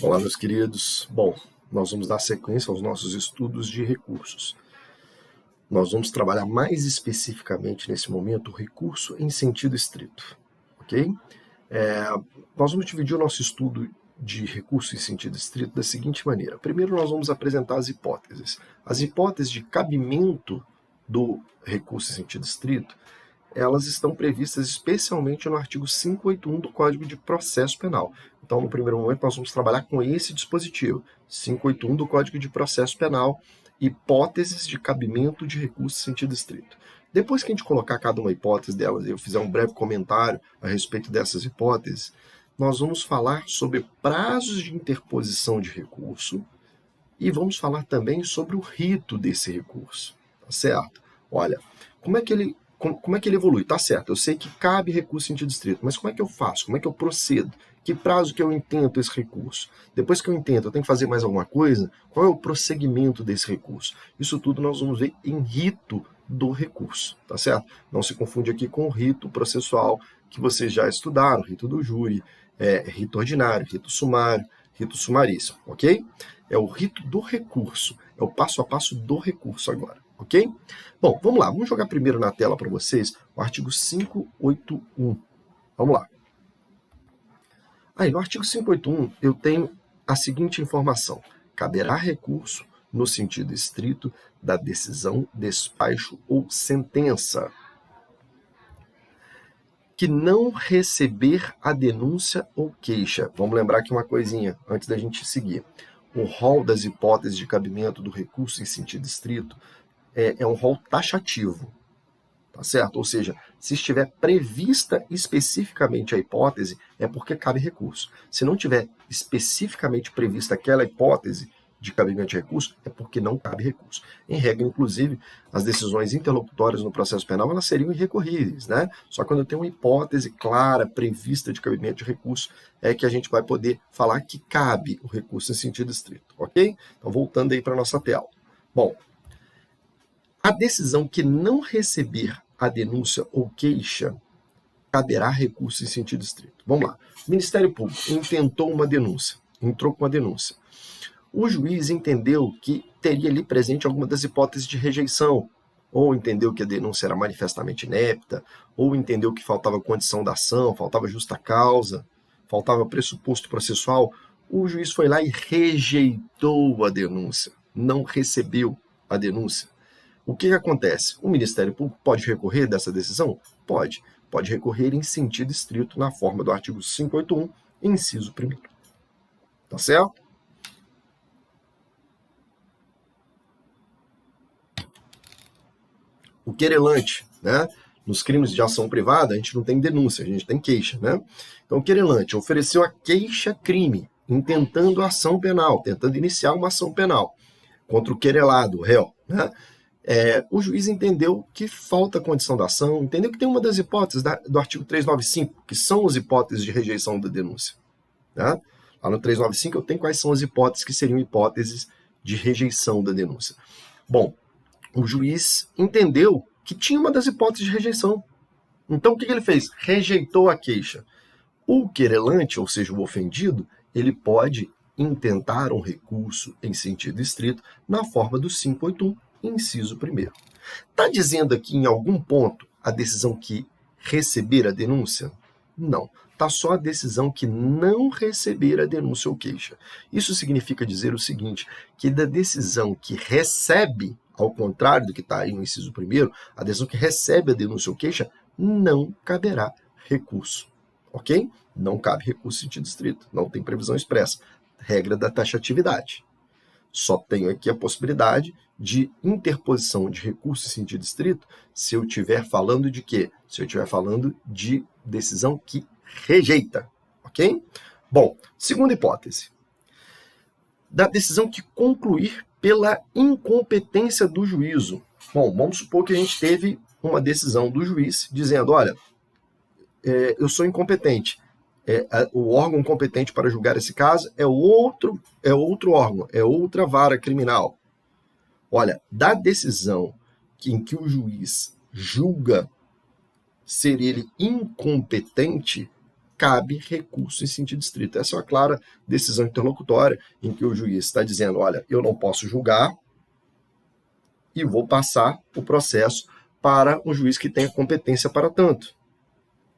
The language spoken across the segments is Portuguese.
Olá, meus queridos. Bom, nós vamos dar sequência aos nossos estudos de recursos. Nós vamos trabalhar mais especificamente nesse momento o recurso em sentido estrito, ok? Nós vamos dividir o nosso estudo de recurso em sentido estrito da seguinte maneira. Primeiro, nós vamos apresentar as hipóteses. As hipóteses de cabimento do recurso em sentido estrito, elas estão previstas especialmente no artigo 581 do Código de Processo Penal. Então, no primeiro momento, nós vamos trabalhar com esse dispositivo, 581 do Código de Processo Penal, hipóteses de cabimento de recurso em sentido estrito. Depois que a gente colocar cada uma hipótese delas, eu fizer um breve comentário a respeito dessas hipóteses, nós vamos falar sobre prazos de interposição de recurso e vamos falar também sobre o rito desse recurso, tá certo? Olha, como é que ele evolui? Tá certo, eu sei que cabe recurso em sentido estrito, mas como é que eu faço? Como é que eu procedo? Que prazo que eu intento esse recurso? Depois que eu intento, eu tenho que fazer mais alguma coisa? Qual é o prosseguimento desse recurso? Isso tudo nós vamos ver em rito do recurso, tá certo? Não se confunde aqui com o rito processual que vocês já estudaram, rito do júri, rito ordinário, rito sumário, rito sumaríssimo, ok? É o rito do recurso, é o passo a passo do recurso agora, ok? Bom, vamos lá, vamos jogar primeiro na tela para vocês o artigo 581. Vamos lá. Aí, no artigo 581, eu tenho a seguinte informação. Caberá recurso no sentido estrito da decisão, despacho ou sentença que não receber a denúncia ou queixa. Vamos lembrar aqui uma coisinha antes da gente seguir. O rol das hipóteses de cabimento do recurso em sentido estrito é um rol taxativo, tá certo? Ou seja, se estiver prevista especificamente a hipótese, é porque cabe recurso. Se não tiver especificamente prevista aquela hipótese de cabimento de recurso, é porque não cabe recurso. Em regra, inclusive, as decisões interlocutórias no processo penal, elas seriam irrecorríveis, né? Só quando eu tenho uma hipótese clara, prevista de cabimento de recurso, é que a gente vai poder falar que cabe o recurso em sentido estrito, ok? Então, voltando aí para a nossa tela. Bom, a decisão que não receber a denúncia ou queixa, caberá recurso em sentido estrito. Vamos lá. O Ministério Público intentou uma denúncia, entrou com a denúncia. O juiz entendeu que teria ali presente alguma das hipóteses de rejeição, ou entendeu que a denúncia era manifestamente inepta, ou entendeu que faltava condição da ação, faltava justa causa, faltava pressuposto processual. O juiz foi lá e rejeitou a denúncia, não recebeu a denúncia. O que acontece? O Ministério Público pode recorrer dessa decisão? Pode. Pode recorrer em sentido estrito na forma do artigo 581, inciso 1º. Tá certo? O querelante, né? Nos crimes de ação privada, a gente não tem denúncia, a gente tem queixa, né? Então, o querelante ofereceu a queixa-crime, intentando a ação penal, tentando iniciar uma ação penal contra o querelado, o réu, né? O juiz entendeu que falta condição da ação, entendeu que tem uma das hipóteses do artigo 395, que são as hipóteses de rejeição da denúncia. Né? Lá no 395 eu tenho quais são as hipóteses que seriam hipóteses de rejeição da denúncia. Bom, o juiz entendeu que tinha uma das hipóteses de rejeição. Então, o que ele fez? Rejeitou a queixa. O querelante, ou seja, o ofendido, ele pode intentar um recurso em sentido estrito na forma do 581, inciso 1º. Está dizendo aqui em algum ponto a decisão que receber a denúncia? Não. Está só a decisão que não receber a denúncia ou queixa. Isso significa dizer o seguinte, que da decisão que recebe, ao contrário do que está aí no inciso 1º, a decisão que recebe a denúncia ou queixa não caberá recurso. Ok? Não cabe recurso em sentido estrito. Não tem previsão expressa. Regra da taxatividade. Só tenho aqui a possibilidade de interposição de recurso em sentido estrito se eu estiver falando de quê? Se eu estiver falando de decisão que rejeita, ok? Bom, segunda hipótese. Da decisão que concluir pela incompetência do juízo. Bom, vamos supor que a gente teve uma decisão do juiz dizendo, olha, eu sou incompetente. O órgão competente para julgar esse caso é outro órgão, é outra vara criminal. Olha, da decisão em que o juiz julga ser ele incompetente, cabe recurso em sentido estrito. Essa é uma clara decisão interlocutória em que o juiz está dizendo, olha, eu não posso julgar e vou passar o processo para um juiz que tenha competência para tanto,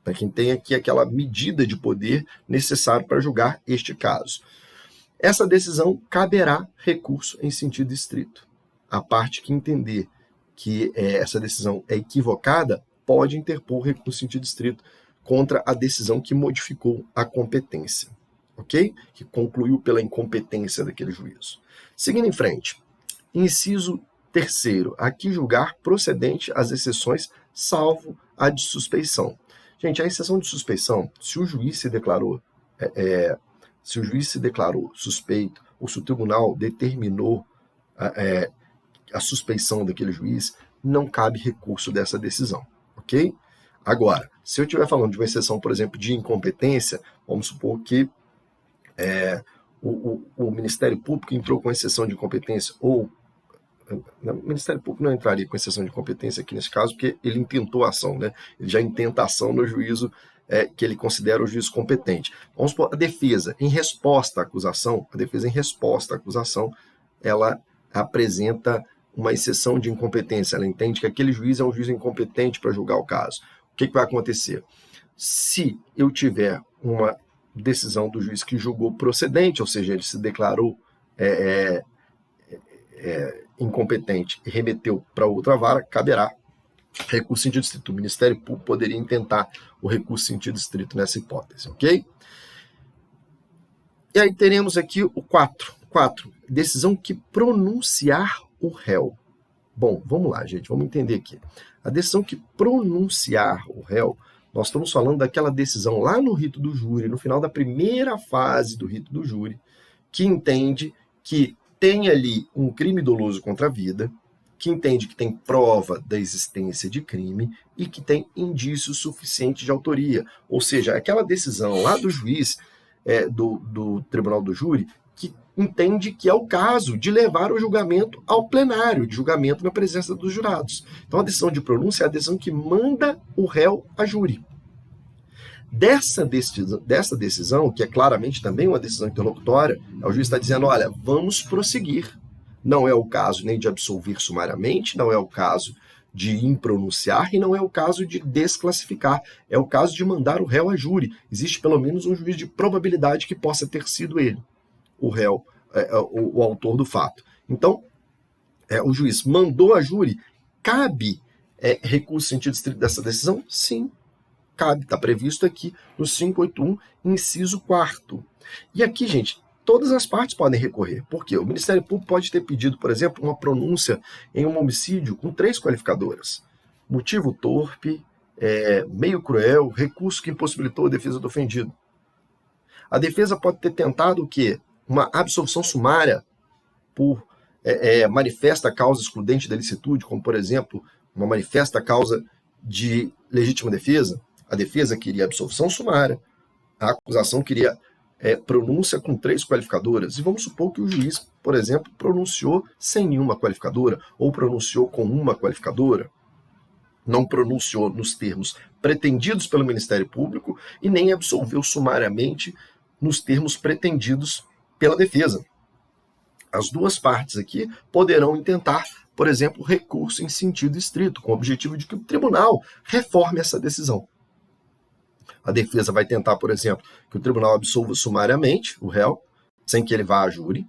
para quem tenha aqui aquela medida de poder necessário para julgar este caso. Essa decisão caberá recurso em sentido estrito. A parte que entender que essa decisão é equivocada pode interpor recurso em sentido estrito contra a decisão que modificou a competência, ok? Que concluiu pela incompetência daquele juízo. Seguindo em frente, inciso 3º, aqui julgar procedente as exceções, salvo a de suspeição. Gente, a exceção de suspeição, se o juiz se declarou suspeito, ou se o tribunal determinou a suspeição daquele juiz, não cabe recurso dessa decisão, ok? Agora, se eu estiver falando de uma exceção, por exemplo, de incompetência, vamos supor que o Ministério Público entrou com exceção de incompetência, ou o Ministério Público não entraria com exceção de incompetência aqui nesse caso, porque ele intentou a ação, né? Ele já intenta a ação no juízo que ele considera o juízo competente. Vamos supor, a defesa, em resposta à acusação, ela apresenta uma exceção de incompetência, ela entende que aquele juiz é um juiz incompetente para julgar o caso. O que vai acontecer? Se eu tiver uma decisão do juiz que julgou procedente, ou seja, ele se declarou incompetente e remeteu para outra vara, caberá recurso em sentido estrito. O Ministério Público poderia intentar o recurso em sentido estrito nessa hipótese, ok? E aí teremos aqui o 4, decisão que pronunciar o réu. Bom, vamos lá, gente, vamos entender aqui. A decisão que pronunciar o réu, nós estamos falando daquela decisão lá no rito do júri, no final da primeira fase do rito do júri, que entende que tem ali um crime doloso contra a vida, que entende que tem prova da existência de crime e que tem indício suficiente de autoria. Ou seja, aquela decisão lá do juiz do tribunal do júri que entende que é o caso de levar o julgamento ao plenário, de julgamento na presença dos jurados. Então, a decisão de pronúncia é a decisão que manda o réu a júri. Dessa decisão, que é claramente também uma decisão interlocutória, o juiz está dizendo, olha, vamos prosseguir. Não é o caso nem de absolver sumariamente, não é o caso de impronunciar e não é o caso de desclassificar. É o caso de mandar o réu a júri. Existe pelo menos um juiz de probabilidade que possa ter sido ele, o réu, o autor do fato. Então, o juiz mandou a júri, cabe recurso em sentido estrito dessa decisão? Sim, cabe. Está previsto aqui no 581, inciso 4º. E aqui, gente, todas as partes podem recorrer. Por quê? O Ministério Público pode ter pedido, por exemplo, uma pronúncia em um homicídio com 3 qualificadoras. Motivo torpe, meio cruel, recurso que impossibilitou a defesa do ofendido. A defesa pode ter tentado o quê? Uma absolvição sumária por manifesta causa excludente da licitude, como, por exemplo, uma manifesta causa de legítima defesa. A defesa queria absolvição sumária, a acusação queria pronúncia com 3 qualificadoras. E vamos supor que o juiz, por exemplo, pronunciou sem nenhuma qualificadora, ou pronunciou com uma qualificadora. Não pronunciou nos termos pretendidos pelo Ministério Público e nem absolveu sumariamente nos termos pretendidos pela defesa. As duas partes aqui poderão intentar, por exemplo, recurso em sentido estrito, com o objetivo de que o tribunal reforme essa decisão. A defesa vai tentar, por exemplo, que o tribunal absolva sumariamente o réu, sem que ele vá a júri,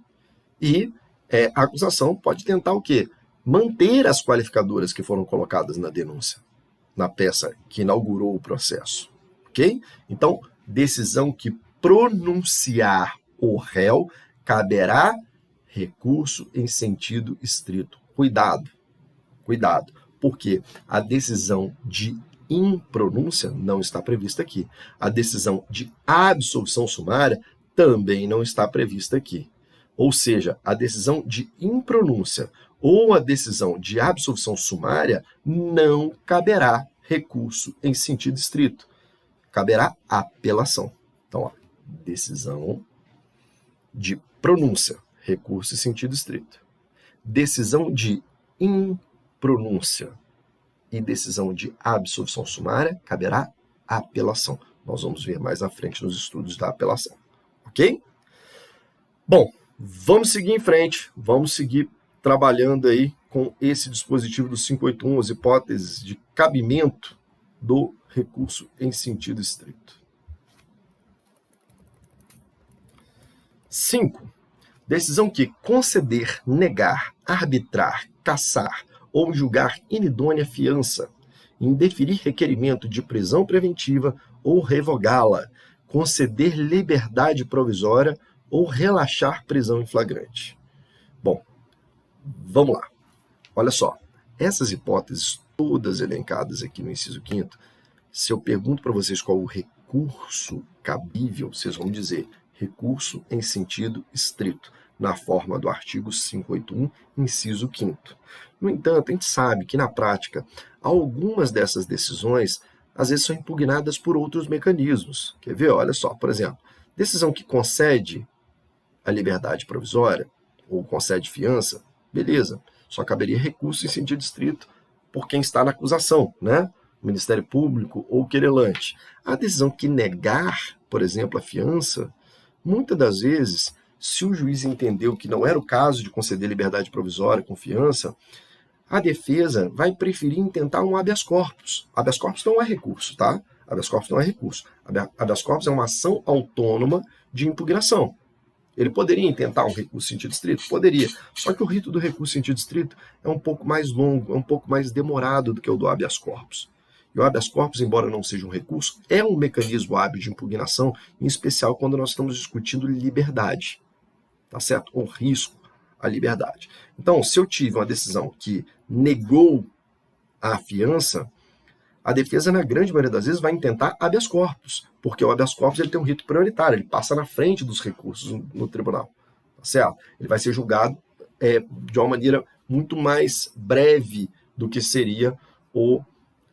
e a acusação pode tentar o quê? Manter as qualificadoras que foram colocadas na denúncia, na peça que inaugurou o processo. Ok? Então, decisão que pronunciar o réu, caberá recurso em sentido estrito. Cuidado, porque a decisão de impronúncia não está prevista aqui. A decisão de absolvição sumária também não está prevista aqui. Ou seja, a decisão de impronúncia ou a decisão de absolvição sumária não caberá recurso em sentido estrito. Caberá apelação. Então, decisão de pronúncia, recurso em sentido estrito. Decisão de impronúncia e decisão de absolvição sumária, caberá apelação. nós vamos ver mais à frente nos estudos da apelação. Ok? Bom, vamos seguir em frente, vamos seguir trabalhando aí com esse dispositivo do 581, as hipóteses de cabimento do recurso em sentido estrito. 5. Decisão que conceder, negar, arbitrar, cassar ou julgar inidônea fiança, indeferir requerimento de prisão preventiva ou revogá-la, conceder liberdade provisória ou relaxar prisão em flagrante. Bom, vamos lá. Olha só, essas hipóteses todas elencadas aqui no inciso 5º, se eu pergunto para vocês qual o recurso cabível, vocês vão dizer recurso em sentido estrito, na forma do artigo 581, inciso 5º. No entanto, a gente sabe que, na prática, algumas dessas decisões, às vezes, são impugnadas por outros mecanismos. Quer ver? Olha só, por exemplo, decisão que concede a liberdade provisória, ou concede fiança, beleza, só caberia recurso em sentido estrito por quem está na acusação, né? Ministério Público ou querelante. A decisão que negar, por exemplo, a fiança, muitas das vezes, se o juiz entendeu que não era o caso de conceder liberdade provisória com fiança, a defesa vai preferir intentar um habeas corpus. Habeas corpus não é recurso, tá? Habeas corpus não é recurso. Habeas corpus é uma ação autônoma de impugnação. Ele poderia intentar um recurso em sentido estrito? Poderia. Só que o rito do recurso em sentido estrito é um pouco mais longo, é um pouco mais demorado do que o do habeas corpus. E o habeas corpus, embora não seja um recurso, é um mecanismo hábil de impugnação, em especial quando nós estamos discutindo liberdade, tá certo? Ou risco à liberdade. Então, se eu tive uma decisão que negou a fiança, a defesa, na grande maioria das vezes, vai intentar habeas corpus, porque o habeas corpus ele tem um rito prioritário, ele passa na frente dos recursos no tribunal, tá certo? Ele vai ser julgado de uma maneira muito mais breve do que seria o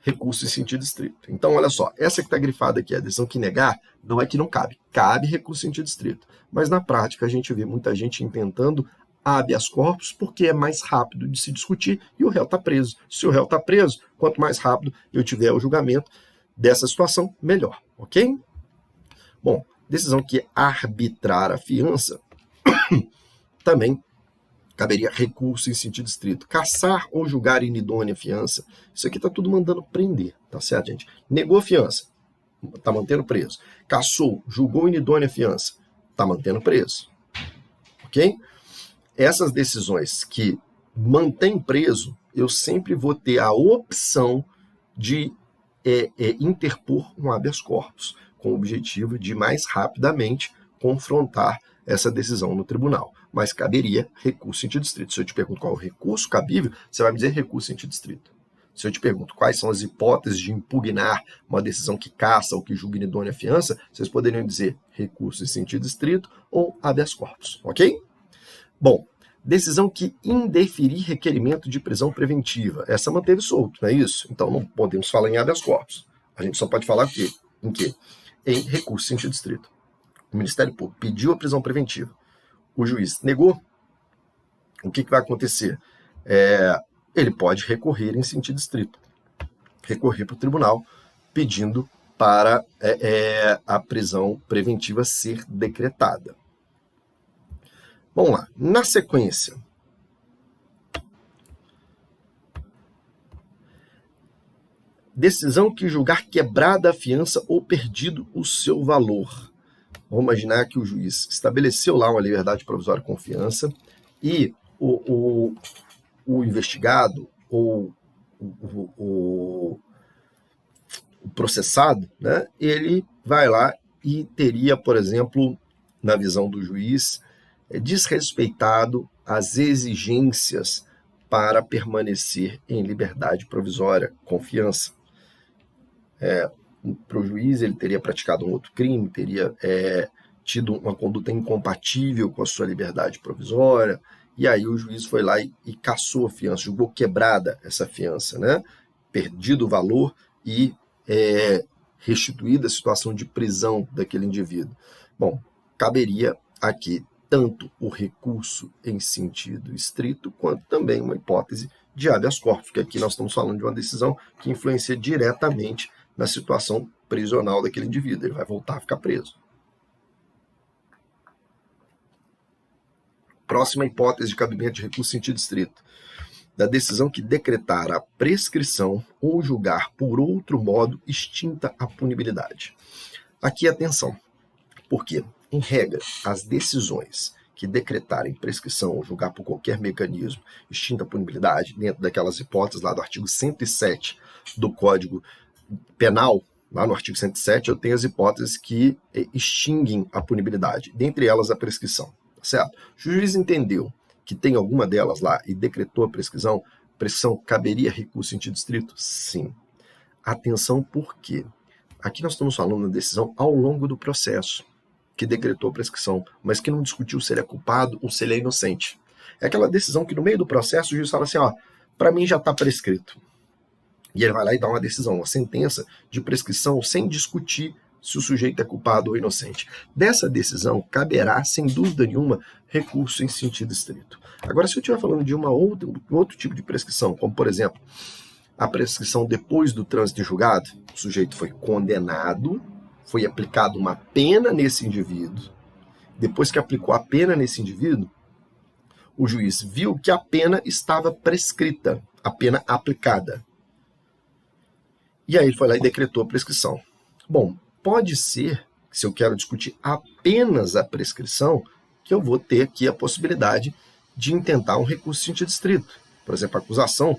recurso em sentido estrito. Então, olha só, essa que está grifada aqui, a decisão que negar, não é que não cabe. Cabe recurso em sentido estrito. Mas, na prática, a gente vê muita gente intentando habeas corpus porque é mais rápido de se discutir e o réu está preso. Se o réu está preso, quanto mais rápido eu tiver o julgamento dessa situação, melhor. Ok? Bom, decisão que arbitrar a fiança também caberia recurso em sentido estrito. Cassar ou julgar inidônea fiança. Isso aqui está tudo mandando prender, tá certo, gente? Negou a fiança, está mantendo preso. Cassou, julgou inidônea fiança, está mantendo preso. Ok? Essas decisões que mantêm preso, eu sempre vou ter a opção de interpor um habeas corpus, com o objetivo de mais rapidamente confrontar essa decisão no tribunal. Mas caberia recurso em sentido estrito. Se eu te pergunto qual é o recurso cabível, você vai me dizer recurso em sentido estrito. Se eu te pergunto quais são as hipóteses de impugnar uma decisão que caça ou que julga inidônea fiança, vocês poderiam dizer recurso em sentido estrito ou habeas corpus, ok? Bom, decisão que indeferir requerimento de prisão preventiva. Essa manteve solto, não é isso? Então não podemos falar em habeas corpus. A gente só pode falar o quê? Em quê? Em recurso em sentido estrito. O Ministério Público pediu a prisão preventiva. O juiz negou. O que vai acontecer? Ele pode recorrer em sentido estrito. Recorrer para o tribunal pedindo para a prisão preventiva ser decretada. Vamos lá. Na sequência, decisão que julgar quebrada a fiança ou perdido o seu valor. Vamos imaginar que o juiz estabeleceu lá uma liberdade provisória com fiança e o investigado ou o processado, né, ele vai lá e teria, por exemplo, na visão do juiz, desrespeitado as exigências para permanecer em liberdade provisória com fiança. Para o juiz, ele teria praticado um outro crime, teria tido uma conduta incompatível com a sua liberdade provisória, e aí o juiz foi lá e cassou a fiança, julgou quebrada essa fiança, né? Perdido o valor e restituída a situação de prisão daquele indivíduo. Bom, caberia aqui tanto o recurso em sentido estrito, quanto também uma hipótese de habeas corpus, porque aqui nós estamos falando de uma decisão que influencia diretamente na situação prisional daquele indivíduo, ele vai voltar a ficar preso. Próxima hipótese de cabimento de recurso em sentido estrito. Da decisão que decretar a prescrição ou julgar por outro modo extinta a punibilidade. Aqui, atenção, porque, em regra, as decisões que decretarem prescrição ou julgar por qualquer mecanismo extinta a punibilidade, dentro daquelas hipóteses lá do artigo 107 do Código Penal, lá no artigo 107, eu tenho as hipóteses que extinguem a punibilidade, dentre elas a prescrição, tá certo? O juiz entendeu que tem alguma delas lá e decretou a prescrição, caberia recurso em sentido estrito? Sim. Atenção, por quê? Aqui nós estamos falando da decisão ao longo do processo, que decretou a prescrição, mas que não discutiu se ele é culpado ou se ele é inocente. É aquela decisão que no meio do processo o juiz fala assim, ó, para mim já está prescrito. E ele vai lá e dá uma decisão, uma sentença de prescrição sem discutir se o sujeito é culpado ou inocente. Dessa decisão caberá, sem dúvida nenhuma, recurso em sentido estrito. Agora, se eu estiver falando de outro tipo de prescrição, como por exemplo, a prescrição depois do trânsito em julgado, o sujeito foi condenado, foi aplicada uma pena nesse indivíduo. Depois que aplicou a pena nesse indivíduo, o juiz viu que a pena estava prescrita, a pena aplicada. E aí ele foi lá e decretou a prescrição. Bom, pode ser, se eu quero discutir apenas a prescrição, que eu vou ter aqui a possibilidade de intentar um recurso em sentido estrito. Por exemplo, a acusação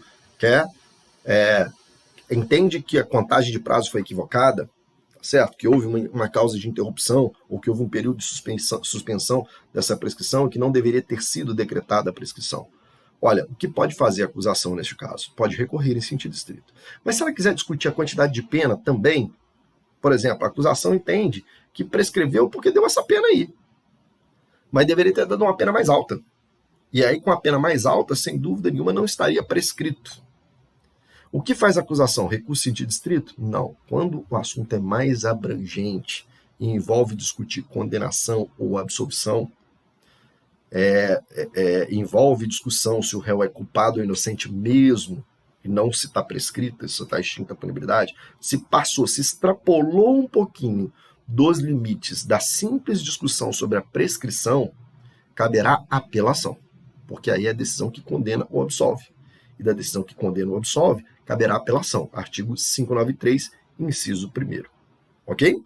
entende que a contagem de prazo foi equivocada, certo? Que houve uma causa de interrupção ou que houve um período de suspensão dessa prescrição que não deveria ter sido decretada a prescrição. Olha, o que pode fazer a acusação neste caso? Pode recorrer em sentido estrito. Mas se ela quiser discutir a quantidade de pena também, por exemplo, a acusação entende que prescreveu porque deu essa pena aí, mas deveria ter dado uma pena mais alta. E aí, com a pena mais alta, sem dúvida nenhuma, não estaria prescrito. O que faz a acusação? Recurso em sentido estrito? Não. Quando o assunto é mais abrangente e envolve discutir condenação ou absolvição, envolve discussão se o réu é culpado ou inocente mesmo, e não se está prescrita, se está extinta a punibilidade, se extrapolou um pouquinho dos limites da simples discussão sobre a prescrição, caberá apelação, porque aí é a decisão que condena ou absolve. E da decisão que condena ou absolve, caberá apelação. Artigo 593, inciso 1º. Ok?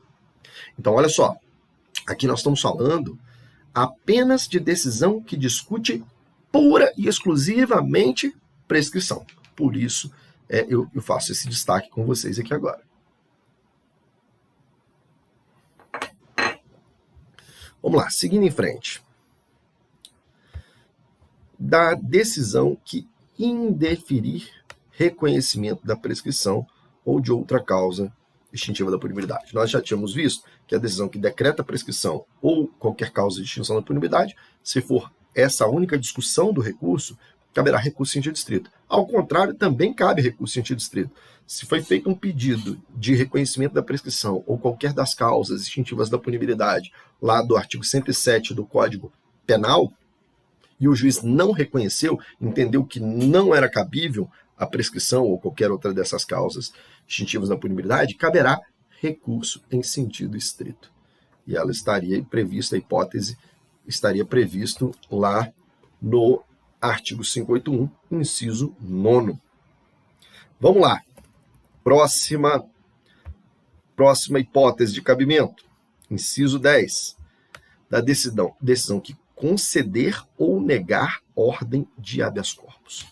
Então, olha só. Aqui nós estamos falando apenas de decisão que discute pura e exclusivamente prescrição. Por isso, eu faço esse destaque com vocês aqui agora. Vamos lá, seguindo em frente. Da decisão que indeferir reconhecimento da prescrição ou de outra causa extintiva da punibilidade. Nós já tínhamos visto que a decisão que decreta a prescrição ou qualquer causa de extinção da punibilidade, se for essa única discussão do recurso, caberá recurso em sentido estrito. Ao contrário, também cabe recurso em sentido estrito. Se foi feito um pedido de reconhecimento da prescrição ou qualquer das causas extintivas da punibilidade, lá do artigo 107 do Código Penal, e o juiz não reconheceu, entendeu que não era cabível a prescrição ou qualquer outra dessas causas extintivas da punibilidade, caberá recurso em sentido estrito. E ela estaria prevista, a hipótese estaria previsto lá no artigo 581, inciso 9º. Vamos lá. Próxima hipótese de cabimento. Inciso 10. Da decisão que conceder ou negar ordem de habeas corpus.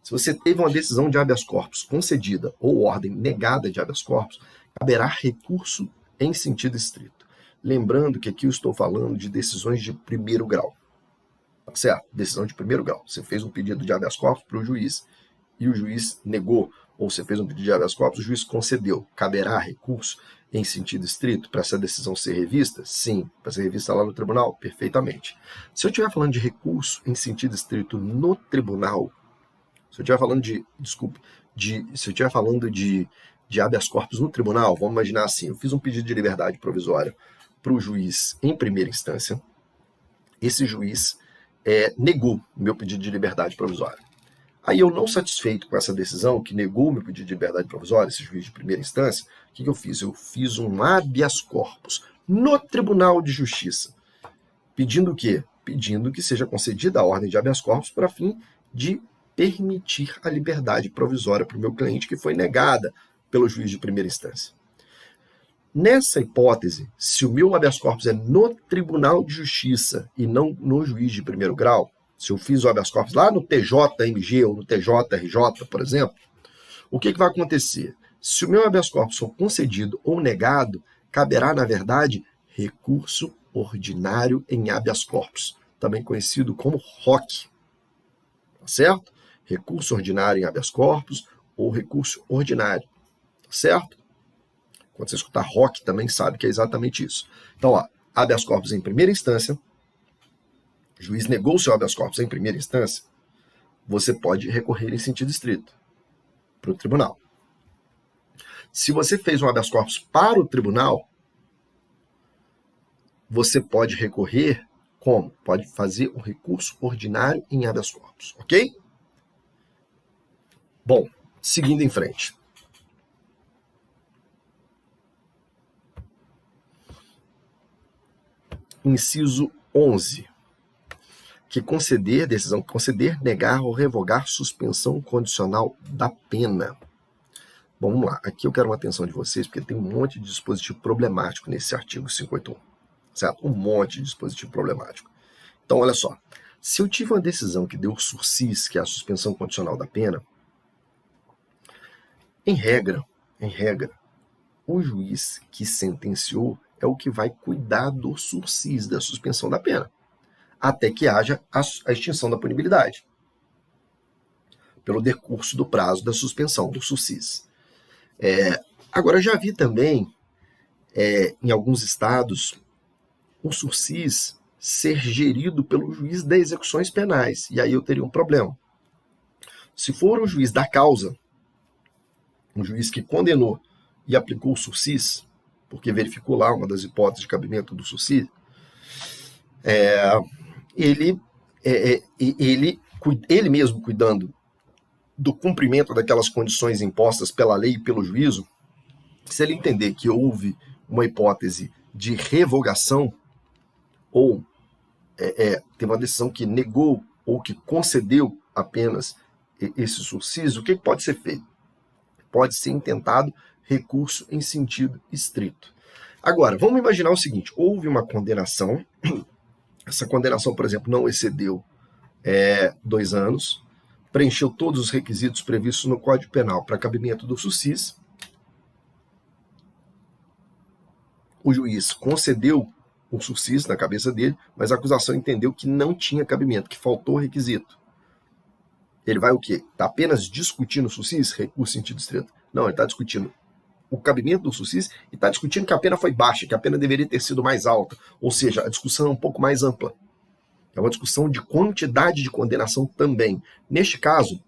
Se você teve uma decisão de habeas corpus concedida ou ordem negada de habeas corpus, caberá recurso em sentido estrito. Lembrando que aqui eu estou falando de decisões de primeiro grau. Tá certo? Decisão de primeiro grau. Você fez um pedido de habeas corpus para o juiz e o juiz negou, ou você fez um pedido de habeas corpus, o juiz concedeu. Caberá recurso em sentido estrito para essa decisão ser revista? Sim. Para ser revista lá no tribunal? Perfeitamente. Se eu estiver falando de recurso em sentido estrito no tribunal, se eu estiver falando de habeas corpus no tribunal, vamos imaginar assim, eu fiz um pedido de liberdade provisória para o juiz em primeira instância, esse juiz negou o meu pedido de liberdade provisória. Aí eu, não satisfeito com essa decisão, que negou o meu pedido de liberdade provisória, esse juiz de primeira instância, o que eu fiz? Eu fiz um habeas corpus no Tribunal de Justiça. Pedindo o quê? Pedindo que seja concedida a ordem de habeas corpus para fim de permitir a liberdade provisória para o meu cliente, que foi negada pelo juiz de primeira instância. Nessa hipótese, se o meu habeas corpus é no Tribunal de Justiça e não no juiz de primeiro grau, se eu fiz o habeas corpus lá no TJMG ou no TJRJ, por exemplo, o que vai acontecer? Se o meu habeas corpus for concedido ou negado, caberá, na verdade, recurso ordinário em habeas corpus, também conhecido como ROC. Tá certo? Recurso ordinário em habeas corpus ou recurso ordinário. Tá certo? Quando você escutar ROC, também sabe que é exatamente isso. Então, ó, habeas corpus em primeira instância, o juiz negou o seu habeas corpus em primeira instância, você pode recorrer em sentido estrito para o tribunal. Se você fez um habeas corpus para o tribunal, você pode recorrer como? Pode fazer um recurso ordinário em habeas corpus, ok? Bom, seguindo em frente. Inciso 11. Decisão que conceder, negar ou revogar suspensão condicional da pena. Bom, vamos lá. Aqui eu quero uma atenção de vocês, porque tem um monte de dispositivo problemático nesse artigo 581. Certo? Um monte de dispositivo problemático. Então, olha só. Se eu tive uma decisão que deu sursis, que é a suspensão condicional da pena, em regra, o juiz que sentenciou é o que vai cuidar do sursis, da suspensão da pena, até que haja a extinção da punibilidade, pelo decurso do prazo da suspensão, do sursis. Agora, já vi também, em alguns estados, o sursis ser gerido pelo juiz das execuções penais, e aí eu teria um problema. Se for o juiz da causa, um juiz que condenou e aplicou o sursis, porque verificou lá uma das hipóteses de cabimento do sursis, ele mesmo cuidando do cumprimento daquelas condições impostas pela lei e pelo juízo, se ele entender que houve uma hipótese de revogação, ou teve uma decisão que negou ou que concedeu apenas esse sursis, o que pode ser feito? Pode ser intentado recurso em sentido estrito. Agora, vamos imaginar o seguinte, houve uma condenação, essa condenação, por exemplo, não excedeu 2 anos, preencheu todos os requisitos previstos no Código Penal para cabimento do sursis, o juiz concedeu um sursis na cabeça dele, mas a acusação entendeu que não tinha cabimento, que faltou requisito. Ele vai o quê? Está apenas discutindo o sursis, recurso em sentido estrito? Não, ele está discutindo o cabimento do sursis e está discutindo que a pena foi baixa, que a pena deveria ter sido mais alta. Ou seja, a discussão é um pouco mais ampla. É uma discussão de quantidade de condenação também. Neste caso,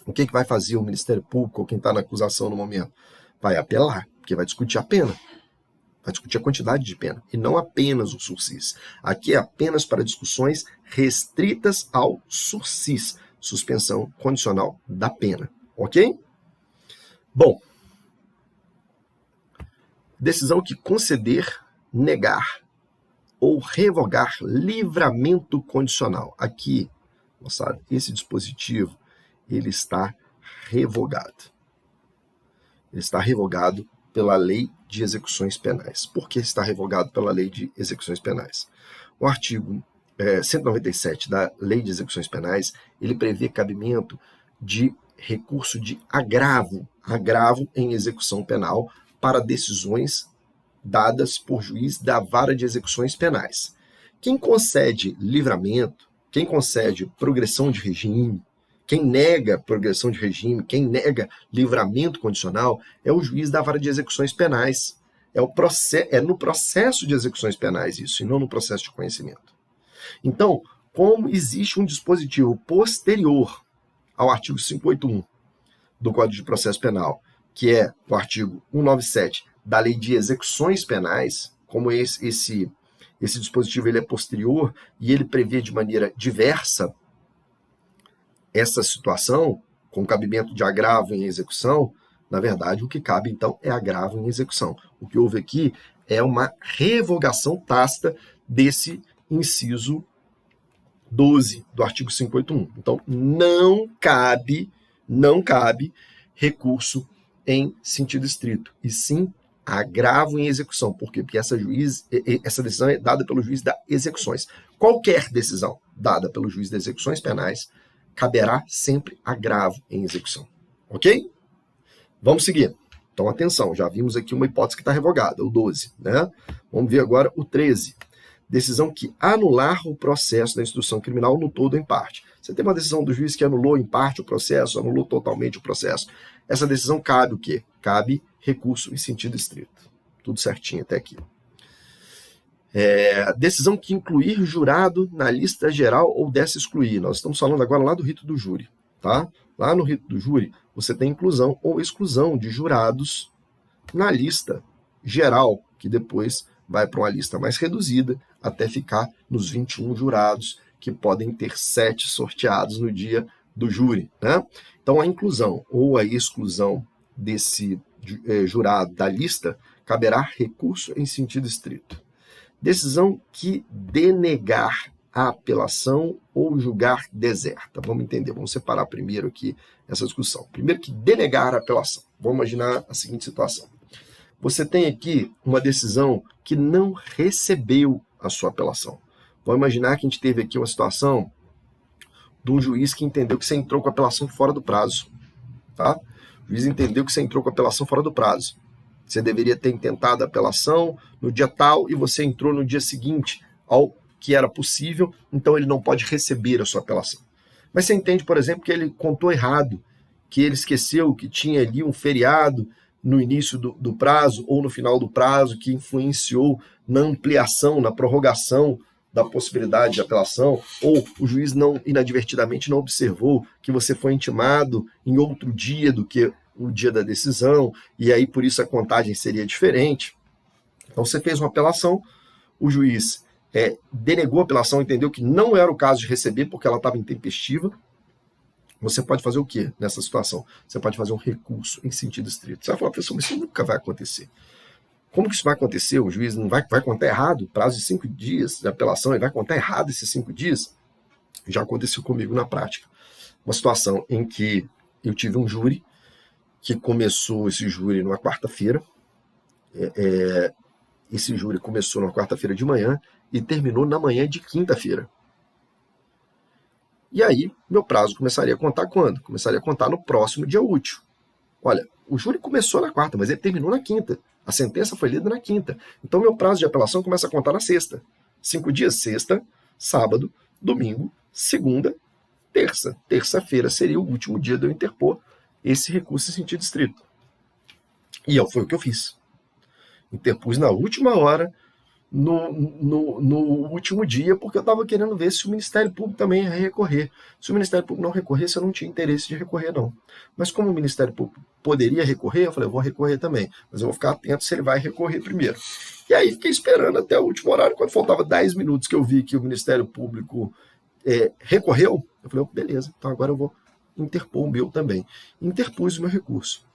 o que vai fazer o Ministério Público ou quem está na acusação no momento? Vai apelar, porque vai discutir a pena. Vai discutir a quantidade de pena, e não apenas o sursis. Aqui é apenas para discussões restritas ao sursis, suspensão condicional da pena. Ok? Bom, decisão que conceder, negar ou revogar livramento condicional. Aqui, moçada, esse dispositivo, ele está revogado. Ele está revogado pela Lei de Execuções Penais. Por que está revogado pela Lei de Execuções Penais? O artigo 197 da Lei de Execuções Penais, ele prevê cabimento de recurso de agravo em execução penal para decisões dadas por juiz da Vara de Execuções Penais. Quem concede livramento, quem concede progressão de regime, quem nega progressão de regime, quem nega livramento condicional, é o juiz da Vara de Execuções Penais. É no processo de execuções penais isso, e não no processo de conhecimento. Então, como existe um dispositivo posterior ao artigo 581 do Código de Processo Penal, que é o artigo 197 da Lei de Execuções Penais, como esse dispositivo ele é posterior e ele prevê de maneira diversa essa situação, com cabimento de agravo em execução, na verdade, o que cabe, então, é agravo em execução. O que houve aqui é uma revogação tácita desse inciso 12 do artigo 581. Então, não cabe recurso em sentido estrito, e sim agravo em execução. Por quê? Porque essa decisão é dada pelo juiz das execuções. Qualquer decisão dada pelo juiz das execuções penais caberá sempre agravo em execução. Ok? Vamos seguir. Então, atenção, já vimos aqui uma hipótese que está revogada, o 12, né? Vamos ver agora o 13. Decisão que anular o processo da instrução criminal no todo ou em parte. Você tem uma decisão do juiz que anulou em parte o processo, anulou totalmente o processo. Essa decisão cabe o quê? Cabe recurso em sentido estrito. Tudo certinho até aqui. Decisão que incluir jurado na lista geral ou dessa excluir. Nós estamos falando agora lá do rito do júri, tá? Lá no rito do júri, você tem inclusão ou exclusão de jurados na lista geral, que depois vai para uma lista mais reduzida, até ficar nos 21 jurados, que podem ter 7 sorteados no dia do júri, né? Então, a inclusão ou a exclusão desse jurado da lista caberá recurso em sentido estrito. Decisão que denegar a apelação ou julgar deserta. Vamos entender, vamos separar primeiro aqui essa discussão. Primeiro que denegar a apelação. Vamos imaginar a seguinte situação. Você tem aqui uma decisão que não recebeu a sua apelação. Vamos imaginar que a gente teve aqui uma situação de um juiz que entendeu que você entrou com a apelação fora do prazo. Tá? O juiz entendeu que você entrou com a apelação fora do prazo. Você deveria ter intentado a apelação no dia tal e você entrou no dia seguinte ao que era possível, então ele não pode receber a sua apelação. Mas você entende, por exemplo, que ele contou errado, que ele esqueceu que tinha ali um feriado no início do prazo ou no final do prazo que influenciou na ampliação, na prorrogação da possibilidade de apelação, ou o juiz inadvertidamente não observou que você foi intimado em outro dia do que o dia da decisão, e aí por isso a contagem seria diferente. Então você fez uma apelação, o juiz denegou a apelação, entendeu que não era o caso de receber porque ela estava intempestiva. Você pode fazer o quê nessa situação? Você pode fazer um recurso em sentido estrito. Você vai falar, professor, mas isso nunca vai acontecer. Como que isso vai acontecer? O juiz não vai contar errado? Prazo de 5 dias de apelação, ele vai contar errado esses 5 dias? Já aconteceu comigo na prática. Uma situação em que eu tive um júri, que começou esse júri numa quarta-feira. Esse júri começou numa quarta-feira de manhã e terminou na manhã de quinta-feira. E aí, meu prazo começaria a contar quando? Começaria a contar no próximo dia útil. Olha, o júri começou na quarta, mas ele terminou na quinta. A sentença foi lida na quinta. Então, meu prazo de apelação começa a contar na sexta. 5 dias, sexta, sábado, domingo, segunda, terça. Terça-feira seria o último dia de eu interpor esse recurso em sentido estrito. E foi o que eu fiz. Interpus na última hora, no último dia, porque eu estava querendo ver se o Ministério Público também ia recorrer. Se o Ministério Público não recorresse, eu não tinha interesse de recorrer, não. Mas como o Ministério Público poderia recorrer, eu falei, eu vou recorrer também, mas eu vou ficar atento se ele vai recorrer primeiro. E aí fiquei esperando até o último horário, quando faltava 10 minutos que eu vi que o Ministério Público recorreu, eu falei, beleza, então agora eu vou interpor o meu também. Interpus o meu recurso.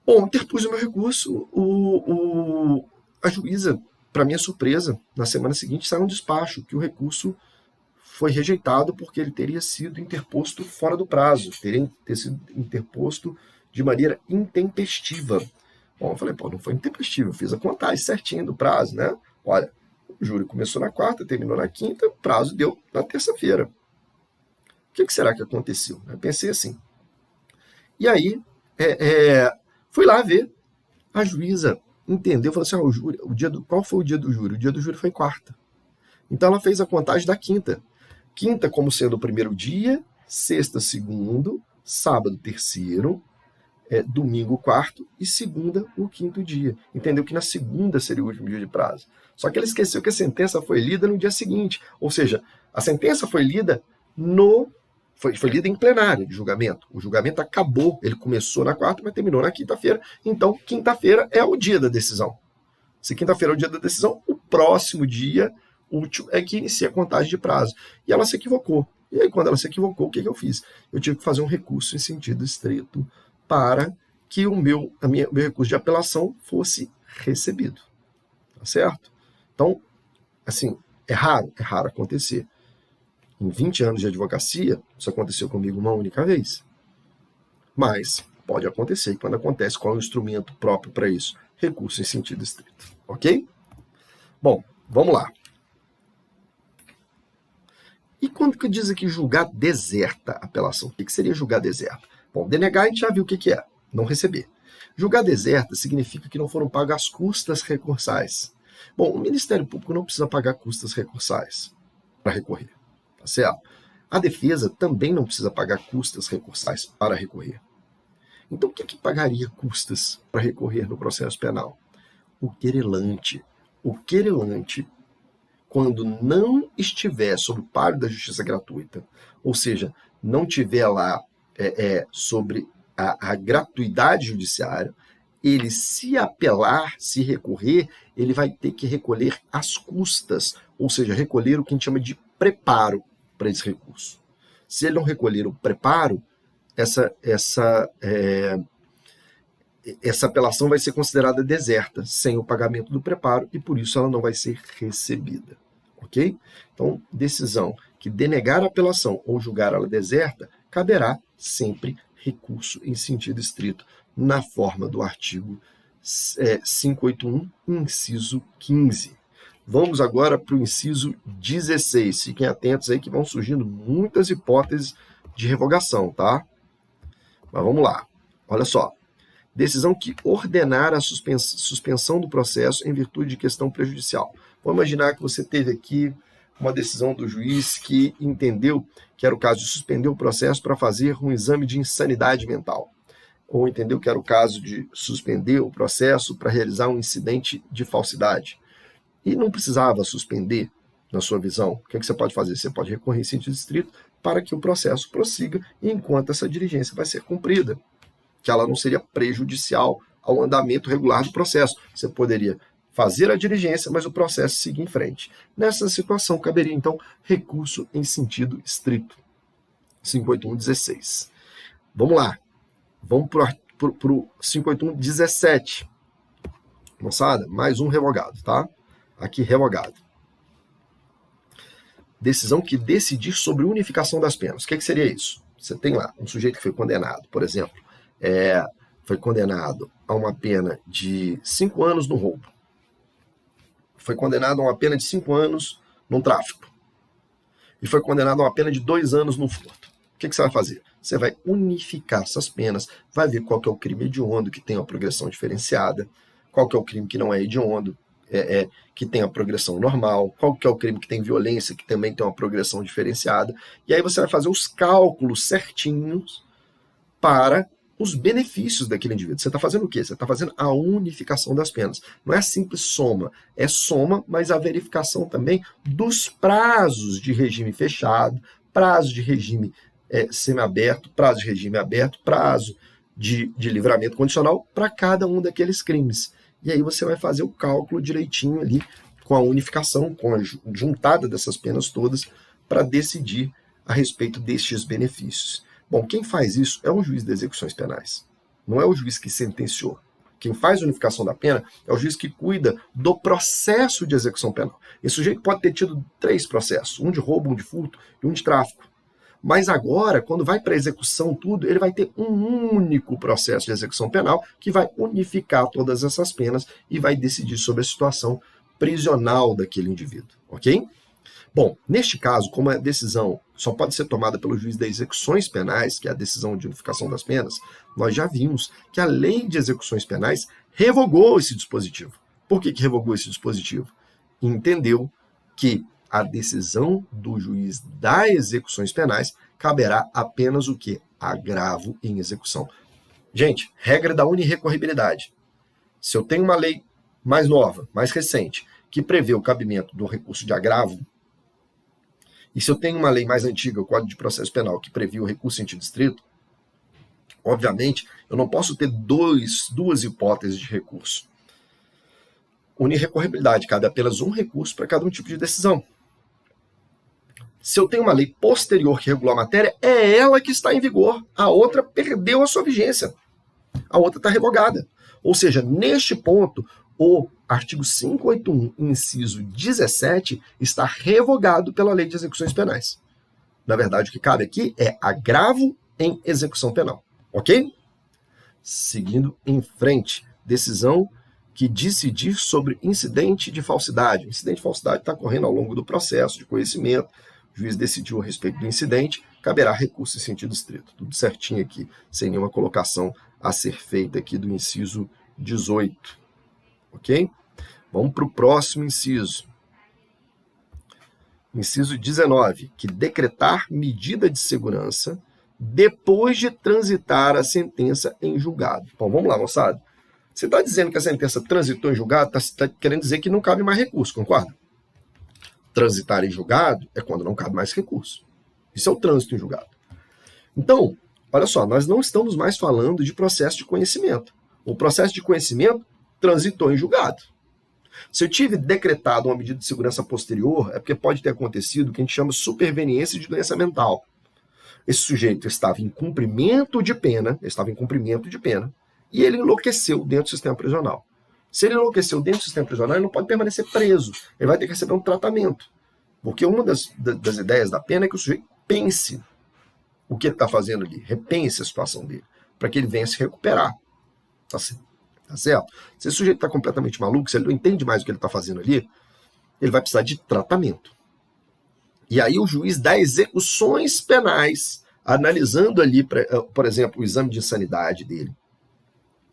Bom, interpus o meu recurso, a juíza, para minha surpresa, na semana seguinte saiu um despacho que o recurso foi rejeitado porque ele teria sido interposto fora do prazo, teria sido interposto de maneira intempestiva. Bom, eu falei, não foi intempestivo, eu fiz a contagem certinho do prazo, né? Olha, o júri começou na quarta, terminou na quinta, o prazo deu na terça-feira. O que será que aconteceu? Eu pensei assim. E aí, fui lá ver, a juíza entendeu, falou assim, qual foi o dia do júri? O dia do júri foi quarta. Então ela fez a contagem da quinta. Quinta como sendo o primeiro dia, sexta segundo, sábado terceiro, domingo quarto e segunda o quinto dia. Entendeu que na segunda seria o último dia de prazo. Só que ela esqueceu que a sentença foi lida no dia seguinte. Ou seja, a sentença foi lida foi lida em plenário de julgamento. O julgamento acabou, ele começou na quarta, mas terminou na quinta-feira. Então, quinta-feira é o dia da decisão. Se quinta-feira é o dia da decisão, o próximo dia útil é que inicia a contagem de prazo. E ela se equivocou. E aí, quando ela se equivocou, o que eu fiz? Eu tive que fazer um recurso em sentido estrito para que o meu recurso de apelação fosse recebido. Tá certo? Então, assim, é raro acontecer. Em 20 anos de advocacia, isso aconteceu comigo uma única vez. Mas pode acontecer. E quando acontece, qual é o instrumento próprio para isso? Recurso em sentido estrito. Ok? Bom, vamos lá. E quando que diz aqui julgar deserta a apelação? O que seria julgar deserta? Bom, denegar a gente já viu o que é, não receber. Julgar deserta significa que não foram pagas as custas recursais. Bom, o Ministério Público não precisa pagar custas recursais para recorrer, tá certo? A defesa também não precisa pagar custas recursais para recorrer. Então, o que pagaria custas para recorrer no processo penal? O querelante. O querelante, quando não estiver sob o paro da justiça gratuita, ou seja, não tiver lá sobre a gratuidade judiciária, ele, se apelar, se recorrer, ele vai ter que recolher as custas, ou seja, recolher o que a gente chama de preparo para esse recurso. Se ele não recolher o preparo, essa apelação vai ser considerada deserta, sem o pagamento do preparo, e por isso ela não vai ser recebida. Ok? Então, decisão que denegar a apelação ou julgar ela deserta, caberá sempre recurso em sentido estrito, na forma do artigo 581, inciso 15. Vamos agora para o inciso 16. Fiquem atentos aí que vão surgindo muitas hipóteses de revogação, tá? Mas vamos lá. Olha só. Decisão que ordenar a suspensão do processo em virtude de questão prejudicial. Vamos imaginar que você teve aqui uma decisão do juiz que entendeu que era o caso de suspender o processo para fazer um exame de insanidade mental. Ou entendeu que era o caso de suspender o processo para realizar um incidente de falsidade. E não precisava suspender, na sua visão. O que você pode fazer? Você pode recorrer em sentido estrito para que o processo prossiga enquanto essa diligência vai ser cumprida, que ela não seria prejudicial ao andamento regular do processo. Você poderia fazer a diligência, mas o processo seguir em frente. Nessa situação, caberia, então, recurso em sentido estrito. 581.16. Vamos lá. Vamos para o 581.17. Moçada, mais um revogado, tá? Aqui, revogado. Decisão que decidir sobre unificação das penas. O que seria isso? Você tem lá um sujeito que foi condenado, por exemplo, foi condenado a uma pena de 5 anos no roubo. Foi condenado a uma pena de 5 anos no tráfico. E foi condenado a uma pena de 2 anos no furto. O que você vai fazer? Você vai unificar essas penas, vai ver qual que é o crime hediondo que tem uma progressão diferenciada, qual que é o crime que não é hediondo, que tem a progressão normal, qual que é o crime que tem violência, que também tem uma progressão diferenciada. E aí você vai fazer os cálculos certinhos para os benefícios daquele indivíduo. Você está fazendo o quê? Você está fazendo a unificação das penas. Não é a simples soma. É soma, mas a verificação também dos prazos de regime fechado, prazo de regime semiaberto, prazo de regime aberto, prazo de livramento condicional para cada um daqueles crimes. E aí você vai fazer o cálculo direitinho ali com a unificação, com a juntada dessas penas todas para decidir a respeito destes benefícios. Bom, quem faz isso é um juiz de execuções penais. Não é o juiz que sentenciou. Quem faz a unificação da pena é o juiz que cuida do processo de execução penal. Esse sujeito pode ter tido 3 processos, um de roubo, um de furto e um de tráfico. Mas agora, quando vai para a execução tudo, ele vai ter um único processo de execução penal que vai unificar todas essas penas e vai decidir sobre a situação prisional daquele indivíduo, ok? Bom, neste caso, como a decisão só pode ser tomada pelo juiz das execuções penais, que é a decisão de unificação das penas, nós já vimos que a lei de execuções penais revogou esse dispositivo. Por que revogou esse dispositivo? Entendeu que a decisão do juiz das execuções penais caberá apenas o quê? Agravo em execução. Gente, regra da unirrecorribilidade. Se eu tenho uma lei mais nova, mais recente, que prevê o cabimento do recurso de agravo, e se eu tenho uma lei mais antiga, o Código de Processo Penal, que previa o recurso em sentido estrito, obviamente, eu não posso ter duas hipóteses de recurso. Unirrecorribilidade, cabe apenas um recurso para cada um tipo de decisão. Se eu tenho uma lei posterior que regula a matéria, é ela que está em vigor. A outra perdeu a sua vigência. A outra está revogada. Ou seja, neste ponto, o artigo 581, inciso 17, está revogado pela Lei de Execuções Penais. Na verdade, o que cabe aqui é agravo em execução penal. Ok? Seguindo em frente, decisão que decidir sobre incidente de falsidade. O incidente de falsidade está ocorrendo ao longo do processo de conhecimento. O juiz decidiu a respeito do incidente, caberá recurso em sentido estrito. Tudo certinho aqui, sem nenhuma colocação a ser feita aqui do inciso 18. Ok? Vamos para o próximo inciso. Inciso 19, que decretar medida de segurança depois de transitar a sentença em julgado. Bom, vamos lá, moçada. Você está dizendo que a sentença transitou em julgado, está querendo dizer que não cabe mais recurso, concorda? Transitar em julgado é quando não cabe mais recurso. Isso é o trânsito em julgado. Então, olha só, nós não estamos mais falando de processo de conhecimento. O processo de conhecimento transitou em julgado. Se eu tive decretado uma medida de segurança posterior, é porque pode ter acontecido o que a gente chama de superveniência de doença mental. Esse sujeito estava em cumprimento de pena, e ele enlouqueceu dentro do sistema prisional. Se ele enlouqueceu dentro do sistema prisional, ele não pode permanecer preso. Ele vai ter que receber um tratamento. Porque uma das ideias da pena é que o sujeito pense o que ele está fazendo ali, repense a situação dele, para que ele venha se recuperar. Tá certo? Se esse sujeito está completamente maluco, se ele não entende mais o que ele está fazendo ali, ele vai precisar de tratamento. E aí o juiz dá execuções penais, analisando ali, por exemplo, o exame de insanidade dele,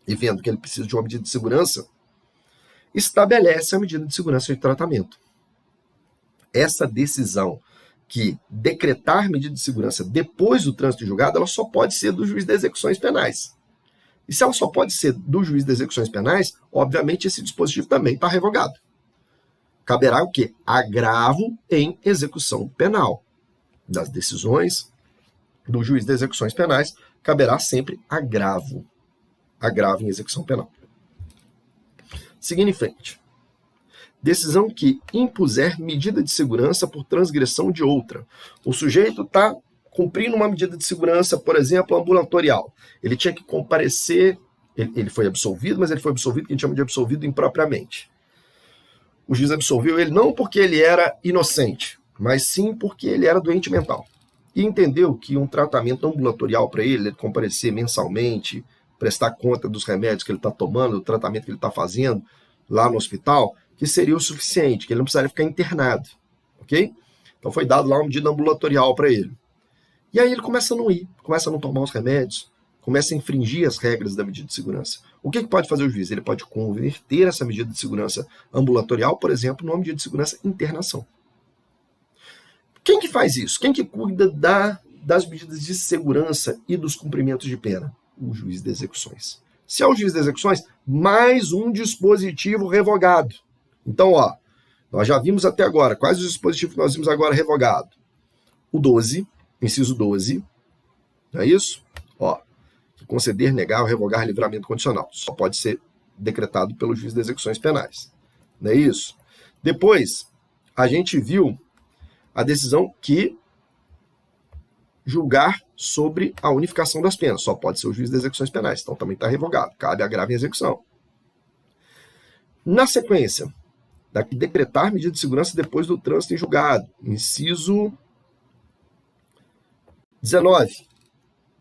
e vendo que ele precisa de uma medida de segurança, estabelece a medida de segurança de tratamento. Essa decisão que decretar medida de segurança depois do trânsito julgado, ela só pode ser do juiz de execuções penais. E se ela só pode ser do juiz de execuções penais, obviamente esse dispositivo também está revogado. Caberá o quê? Agravo em execução penal. Das decisões do juiz de execuções penais, caberá sempre agravo. Agravo em execução penal. Seguindo em frente. Decisão que impuser medida de segurança por transgressão de outra. O sujeito está cumprindo uma medida de segurança, por exemplo, ambulatorial. Ele tinha que comparecer, ele foi absolvido, mas ele foi absolvido, que a gente chama de absolvido impropriamente. O juiz absolveu ele não porque ele era inocente, mas sim porque ele era doente mental. E entendeu que um tratamento ambulatorial para ele comparecer mensalmente, prestar conta dos remédios que ele está tomando, do tratamento que ele está fazendo lá no hospital, que seria o suficiente, que ele não precisaria ficar internado, ok? Então foi dado lá uma medida ambulatorial para ele. E aí ele começa a não ir, começa a não tomar os remédios, começa a infringir as regras da medida de segurança. O que pode fazer o juiz? Ele pode converter essa medida de segurança ambulatorial, por exemplo, numa medida de segurança internação. Quem que faz isso? Quem que cuida das medidas de segurança e dos cumprimentos de pena? O juiz de execuções. Se é o juiz de execuções, mais um dispositivo revogado. Então, ó, nós já vimos até agora, quais os dispositivos que nós vimos agora revogado? O 12, inciso 12, não é isso? Ó, conceder, negar ou revogar livramento condicional. Só pode ser decretado pelo juiz de execuções penais. Não é isso? Depois, a gente viu a decisão que julgar sobre a unificação das penas. Só pode ser o juiz de execuções penais. Então também está revogado. Cabe agravo em execução. Na sequência, decretar medida de segurança depois do trânsito em julgado. Inciso 19.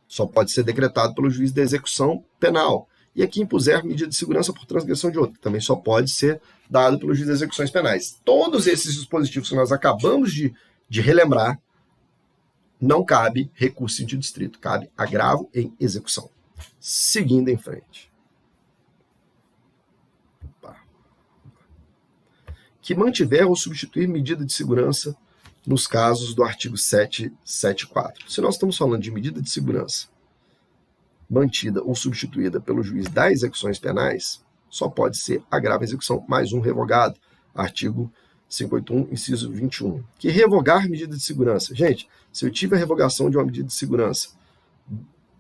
Só pode ser decretado pelo juiz de execução penal. E aqui impuser medida de segurança por transgressão de outra. Também só pode ser dado pelo juiz de execuções penais. Todos esses dispositivos que nós acabamos de relembrar, não cabe recurso em sentido estrito. Cabe agravo em execução. Seguindo em frente. Que mantiver ou substituir medida de segurança nos casos do artigo 774. Se nós estamos falando de medida de segurança mantida ou substituída pelo juiz das execuções penais, só pode ser agravo em execução, mais um revogado. Artigo 581, inciso 21. Que revogar medida de segurança. Gente, se eu tive a revogação de uma medida de segurança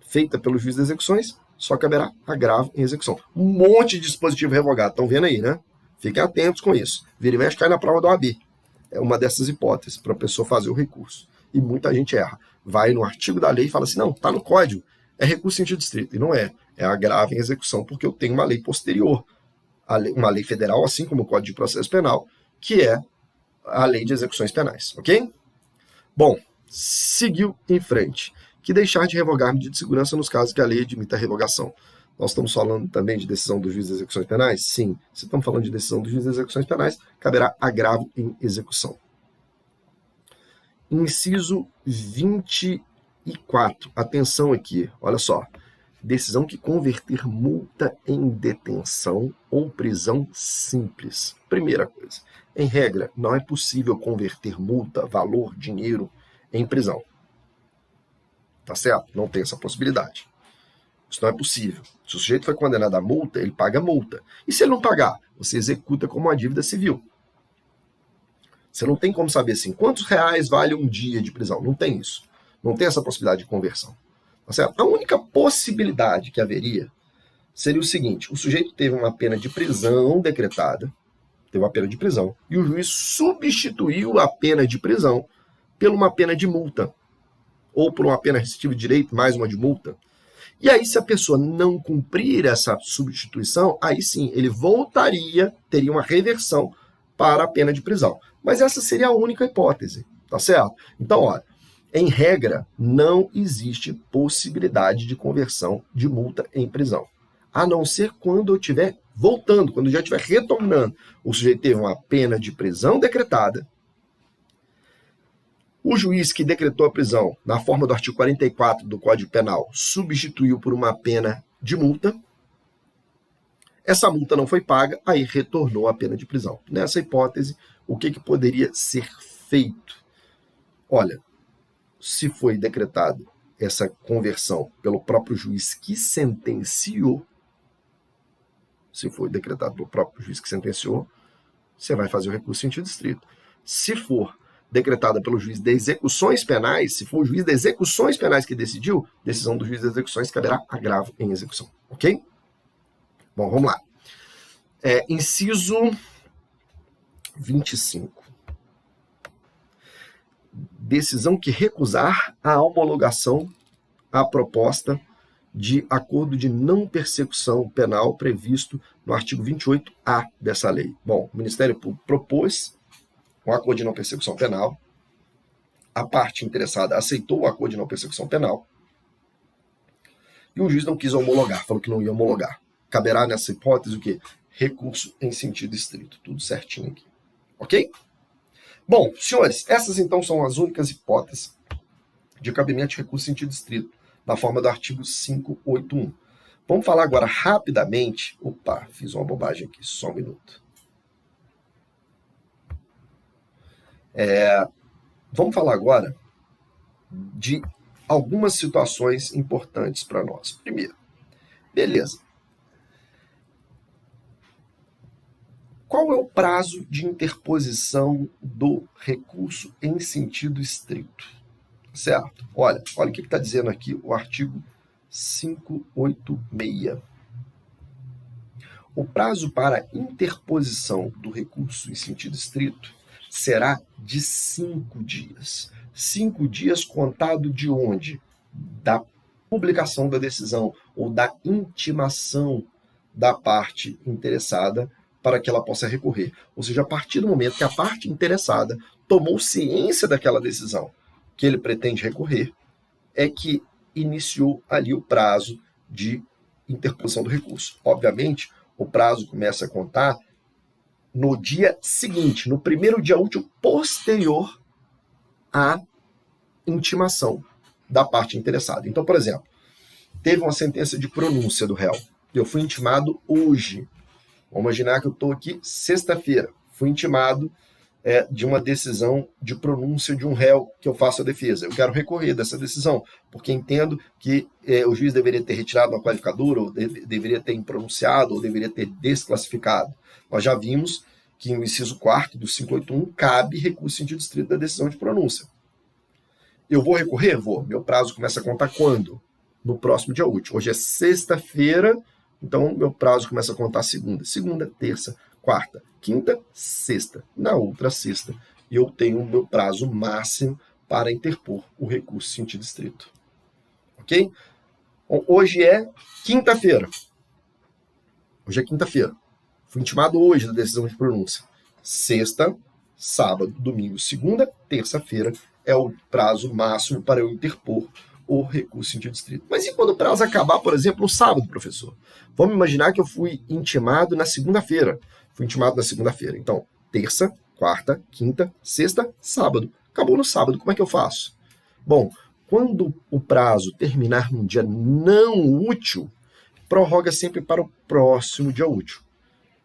feita pelo juiz das execuções, só caberá agravo em execução. Um monte de dispositivo revogado. Estão vendo aí, né? Fiquem atentos com isso. Vira e mexe, cai na prova da OAB. é uma dessas hipóteses para a pessoa fazer o recurso. E muita gente erra. Vai no artigo da lei e fala assim, não, está no código, é recurso em sentido estrito. E não é. É agravo em execução, porque eu tenho uma lei posterior, uma lei federal, assim como o Código de Processo Penal, que é a lei de execuções penais, ok? Bom, seguiu em frente. Que deixar de revogar medida de segurança nos casos que a lei admita a revogação. Nós estamos falando também de decisão do juiz de execuções penais? Sim. Se estamos falando de decisão do juiz de execuções penais, caberá agravo em execução. Inciso 24. Atenção aqui, olha só. Decisão que converter multa em detenção ou prisão simples. Primeira coisa, em regra, não é possível converter multa, valor, dinheiro em prisão. Tá certo? Não tem essa possibilidade. Isso não é possível. Se o sujeito foi condenado à multa, ele paga a multa. E se ele não pagar, você executa como uma dívida civil. Você não tem como saber assim, quantos reais vale um dia de prisão? Não tem isso. Não tem essa possibilidade de conversão. Tá certo? A única possibilidade que haveria seria o seguinte, o sujeito teve uma pena de prisão decretada, teve uma pena de prisão, e o juiz substituiu a pena de prisão por uma pena de multa, ou por uma pena restritiva de direito, mais uma de multa. E aí, se a pessoa não cumprir essa substituição, aí sim, ele voltaria, teria uma reversão para a pena de prisão. Mas essa seria a única hipótese, tá certo? Então, olha, em regra, não existe possibilidade de conversão de multa em prisão. A não ser quando eu estiver voltando, quando eu já estiver retornando. O sujeito teve uma pena de prisão decretada, o juiz que decretou a prisão, na forma do artigo 44 do Código Penal, substituiu por uma pena de multa. Essa multa não foi paga, aí retornou a pena de prisão. Nessa hipótese, o que poderia ser feito? Olha, se foi decretado essa conversão pelo próprio juiz que sentenciou, se foi decretado pelo próprio juiz que sentenciou, você vai fazer o recurso em sentido estrito. Se for decretada pelo juiz de execuções penais, se for o juiz de execuções penais que decidiu, decisão do juiz de execuções caberá agravo em execução, ok? Bom, vamos lá. Inciso 25. Decisão que recusar a homologação à proposta de acordo de não persecução penal previsto no artigo 28A dessa lei. Bom, o Ministério Público propôs um acordo de não persecução penal, a parte interessada aceitou o acordo de não persecução penal e o juiz não quis homologar, falou que não ia homologar. Caberá nessa hipótese o quê? Recurso em sentido estrito, tudo certinho aqui. Ok? Bom, senhores, essas então são as únicas hipóteses de cabimento de recurso em sentido estrito, na forma do artigo 581. Vamos falar agora rapidamente. Opa, fiz uma bobagem aqui, só um minuto. Vamos falar agora de algumas situações importantes para nós. Primeiro, beleza. Qual é o prazo de interposição do recurso em sentido estrito? Certo? Olha o que está dizendo aqui o artigo 586. O prazo para interposição do recurso em sentido estrito será de 5 dias. 5 dias contado de onde? Da publicação da decisão ou da intimação da parte interessada para que ela possa recorrer. Ou seja, a partir do momento que a parte interessada tomou ciência daquela decisão que ele pretende recorrer, é que iniciou ali o prazo de interposição do recurso. Obviamente, o prazo começa a contar no dia seguinte, no primeiro dia útil posterior à intimação da parte interessada. Então, por exemplo, teve uma sentença de pronúncia do réu. Eu fui intimado hoje. Vamos imaginar que eu estou aqui sexta-feira. Fui intimado de uma decisão de pronúncia de um réu que eu faço a defesa. Eu quero recorrer dessa decisão, porque entendo que o juiz deveria ter retirado uma qualificadora, ou deveria ter impronunciado, ou deveria ter desclassificado. Nós já vimos que no inciso 4º do 581 cabe recurso em sentido estrito da decisão de pronúncia. Eu vou recorrer? Vou. Meu prazo começa a contar quando? No próximo dia útil. Hoje é sexta-feira, então meu prazo começa a contar segunda, terça, quarta, quinta, sexta. Na outra sexta eu tenho o meu prazo máximo para interpor o recurso em sentido estrito. Ok? Bom, hoje é quinta-feira. Hoje é quinta-feira. Fui intimado hoje da decisão de pronúncia. Sexta, sábado, domingo, segunda, terça-feira é o prazo máximo para eu interpor o recurso em sentido estrito. Mas e quando o prazo acabar, por exemplo, no sábado, professor? Vamos imaginar que eu fui intimado na segunda-feira. Fui intimado na segunda-feira. Então, terça, quarta, quinta, sexta, sábado. Acabou no sábado, como é que eu faço? Bom, quando o prazo terminar num dia não útil, prorroga sempre para o próximo dia útil.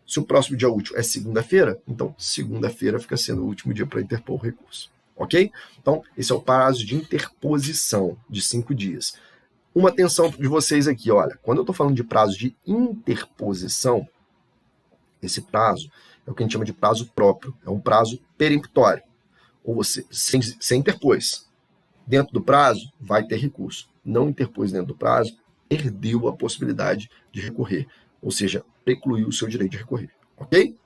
Se o próximo dia útil é segunda-feira, então segunda-feira fica sendo o último dia para interpor o recurso. Ok? Então, esse é o prazo de interposição de 5 dias. Uma atenção de vocês aqui, olha, quando eu estou falando de prazo de interposição, esse prazo é o que a gente chama de prazo próprio, é um prazo peremptório. Ou você, sem interpôs. Dentro do prazo, vai ter recurso. Não interpôs dentro do prazo, perdeu a possibilidade de recorrer. Ou seja, precluiu o seu direito de recorrer. Ok?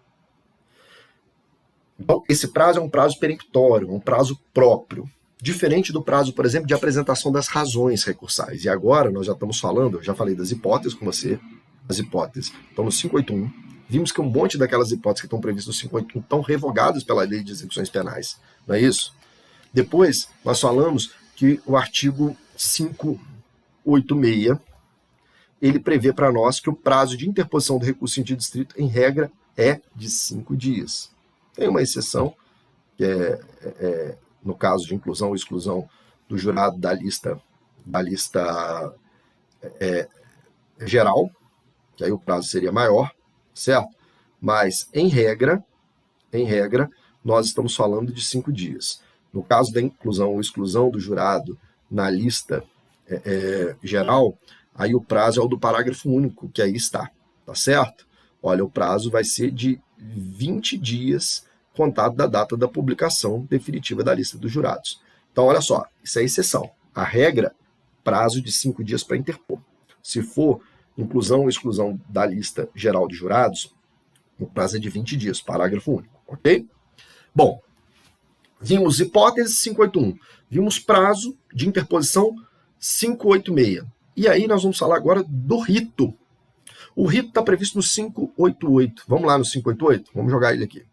Então, esse prazo é um prazo peremptório, um prazo próprio. Diferente do prazo, por exemplo, de apresentação das razões recursais. E agora nós já estamos falando, eu já falei das hipóteses com você, as hipóteses estão no 581. Vimos que um monte daquelas hipóteses que estão previstas no 581 estão revogadas pela lei de execuções penais. Não é isso? Depois, nós falamos que o artigo 586, ele prevê para nós que o prazo de interposição do recurso em sentido estrito, em regra, é de 5 dias. Tem uma exceção, que é no caso de inclusão ou exclusão do jurado da lista geral, que aí o prazo seria maior, certo? Mas, em regra, nós estamos falando de 5 dias. No caso da inclusão ou exclusão do jurado na lista geral, aí o prazo é o do parágrafo único, que aí está, tá certo? Olha, o prazo vai ser de 20 dias contado da data da publicação definitiva da lista dos jurados. Então, olha só, isso é exceção. A regra, prazo de 5 dias para interpor. Se for inclusão ou exclusão da lista geral de jurados, o prazo é de 20 dias, parágrafo único, ok? Bom, vimos hipótese 581, vimos prazo de interposição 586. E aí nós vamos falar agora do rito. O rito está previsto no 588. Vamos lá no 588? Vamos jogar ele aqui.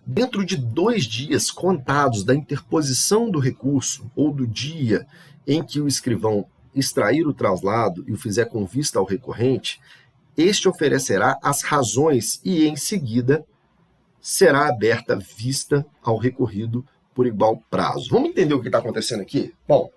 Dentro de 2 dias contados da interposição do recurso ou do dia em que o escrivão extrair o traslado e o fizer com vista ao recorrente, este oferecerá as razões e, em seguida, será aberta vista ao recorrido por igual prazo. Vamos entender o que está acontecendo aqui? Bom,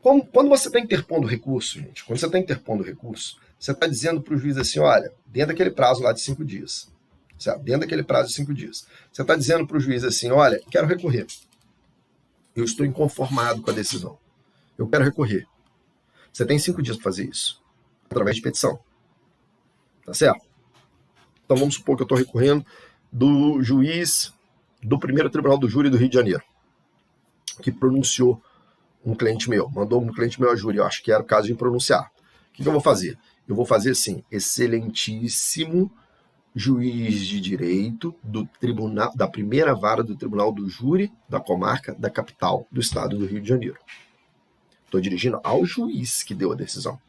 quando você está interpondo recurso, gente, quando você está interpondo recurso, você está dizendo para o juiz assim, olha, dentro daquele prazo lá de 5 dias, certo? Dentro daquele prazo de 5 dias, você está dizendo para o juiz assim, olha, quero recorrer. Eu estou inconformado com a decisão. Eu quero recorrer. Você tem 5 dias para fazer isso, através de petição. Tá certo? Então vamos supor que eu estou recorrendo do juiz do primeiro tribunal do júri do Rio de Janeiro, que pronunciou um cliente meu, mandou um cliente meu a júri, eu acho que era o caso de pronunciar. O que eu vou fazer? Eu vou fazer assim, excelentíssimo juiz de direito do tribunal, da primeira vara do tribunal do júri da comarca da capital do estado do Rio de Janeiro. Estou dirigindo ao juiz que deu a decisão.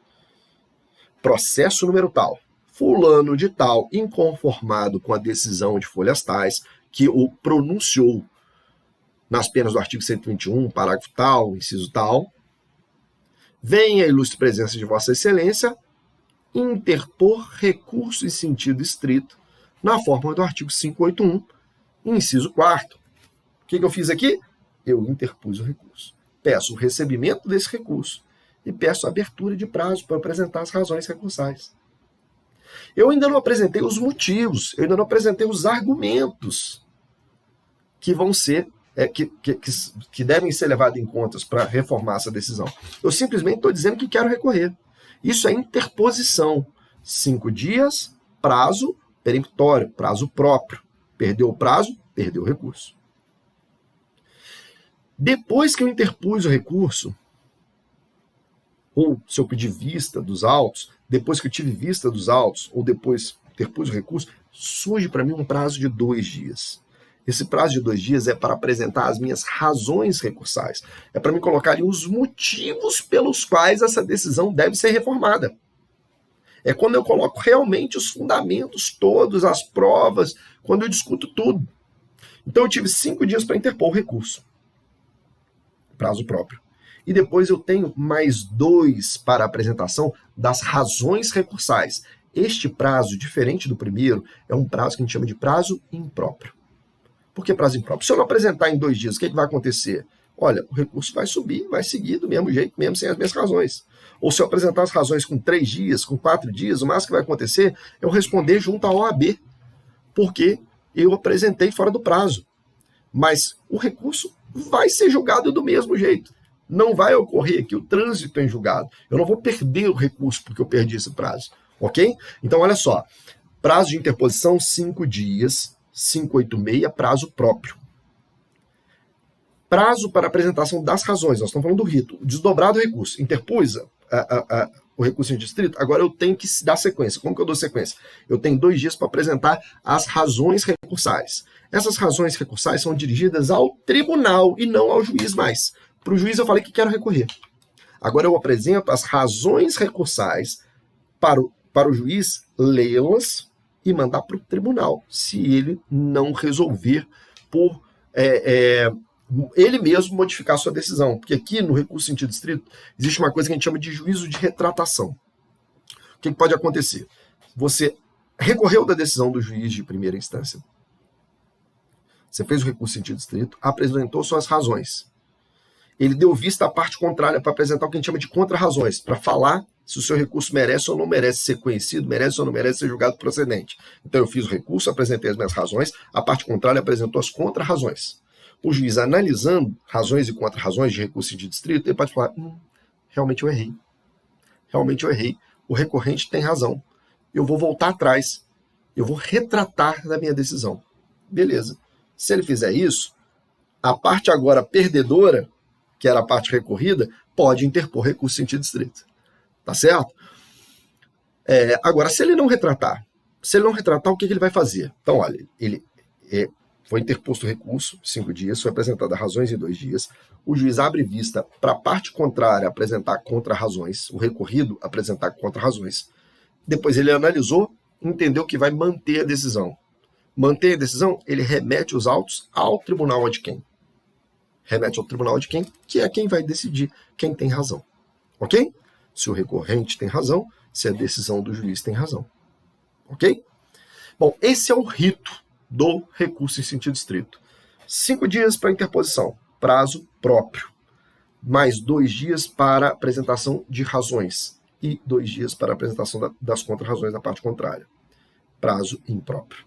Processo número tal. Fulano de tal, inconformado com a decisão de folhas tais, que o pronunciou nas penas do artigo 121, parágrafo tal, inciso tal, vem a ilustre presença de Vossa Excelência interpor recurso em sentido estrito na forma do artigo 581, inciso 4º. O que eu fiz aqui? Eu interpus o recurso. Peço o recebimento desse recurso e peço a abertura de prazo para apresentar as razões recursais. Eu ainda não apresentei os motivos, eu ainda não apresentei os argumentos que vão ser, que devem ser levados em conta para reformar essa decisão. Eu simplesmente estou dizendo que quero recorrer. Isso é interposição. 5 dias, prazo peremptório, prazo próprio. Perdeu o prazo, perdeu o recurso. Depois que eu interpus o recurso, ou se eu pedir vista dos autos, depois que eu tive vista dos autos, ou depois interpus o recurso, surge para mim um prazo de 2 dias. Esse prazo de 2 dias é para apresentar as minhas razões recursais. É para me colocar ali os motivos pelos quais essa decisão deve ser reformada. É quando eu coloco realmente os fundamentos todos, as provas, quando eu discuto tudo. Então eu tive 5 dias para interpor o recurso. Prazo próprio. E depois eu tenho mais 2 para a apresentação das razões recursais. Este prazo, diferente do primeiro, é um prazo que a gente chama de prazo impróprio. Por que prazo impróprio? Se eu não apresentar em 2 dias, o que vai acontecer? Olha, o recurso vai subir, vai seguir do mesmo jeito, mesmo sem as mesmas razões. Ou se eu apresentar as razões com 3 dias, com 4 dias, o máximo que vai acontecer é eu responder junto à OAB, porque eu apresentei fora do prazo. Mas o recurso vai ser julgado do mesmo jeito. Não vai ocorrer aqui o trânsito em julgado. Eu não vou perder o recurso porque eu perdi esse prazo. Ok? Então, olha só. Prazo de interposição, 5 dias. 586, prazo próprio. Prazo para apresentação das razões. Nós estamos falando do rito. Desdobrar do recurso. Interpus o recurso em distrito, agora eu tenho que dar sequência. Como que eu dou sequência? Eu tenho 2 dias para apresentar as razões recursais. Essas razões recursais são dirigidas ao tribunal e não ao juiz mais. Para o juiz eu falei que quero recorrer. Agora eu apresento as razões recursais para o juiz lê-las e mandar para o tribunal, se ele não resolver por ele mesmo modificar sua decisão. Porque aqui no recurso em sentido estrito existe uma coisa que a gente chama de juízo de retratação. O que pode acontecer? Você recorreu da decisão do juiz de primeira instância. Você fez o recurso em sentido estrito, apresentou suas razões. Ele deu vista à parte contrária para apresentar o que a gente chama de contra-razões, para falar se o seu recurso merece ou não merece ser conhecido, merece ou não merece ser julgado procedente. Então eu fiz o recurso, apresentei as minhas razões, a parte contrária apresentou as contra-razões. O juiz, analisando razões e contra-razões de recurso em distrito, ele pode falar, realmente eu errei. Realmente eu errei. O recorrente tem razão. Eu vou voltar atrás. Eu vou retratar da minha decisão. Beleza. Se ele fizer isso, a parte agora perdedora, que era a parte recorrida, pode interpor recurso em sentido estrito. Tá certo? Agora, se ele não retratar, o que ele vai fazer? Então, olha, foi interposto o recurso, 5 dias, foi apresentada razões em 2 dias, o juiz abre vista para a parte contrária apresentar contra-razões, o recorrido apresentar contra-razões. Depois ele analisou, entendeu que vai manter a decisão. Manter a decisão, ele remete os autos ao tribunal de quem? Remete ao tribunal de quem? Que é quem vai decidir quem tem razão. Ok? Se o recorrente tem razão, se a decisão do juiz tem razão. Ok? Bom, esse é o rito do recurso em sentido estrito. 5 dias para interposição, prazo próprio. Mais 2 dias para apresentação de razões. E 2 dias para apresentação das contra-razões da parte contrária. Prazo impróprio.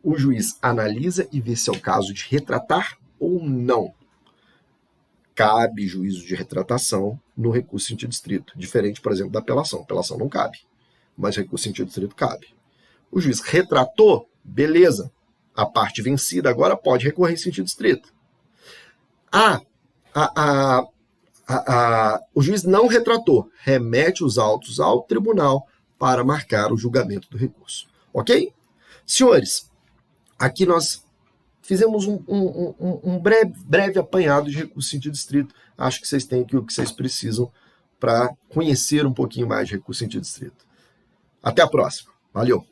O juiz analisa e vê se é o caso de retratar ou não. Cabe juízo de retratação no recurso em sentido estrito. Diferente, por exemplo, da apelação. Apelação não cabe, mas recurso em sentido estrito cabe. O juiz retratou, beleza. A parte vencida agora pode recorrer em sentido estrito. O juiz não retratou, remete os autos ao tribunal para marcar o julgamento do recurso. Ok? Senhores, aqui nós fizemos um breve apanhado de recurso em sentido estrito. Acho que vocês têm aqui o que vocês precisam para conhecer um pouquinho mais de recurso em sentido estrito. Até a próxima. Valeu!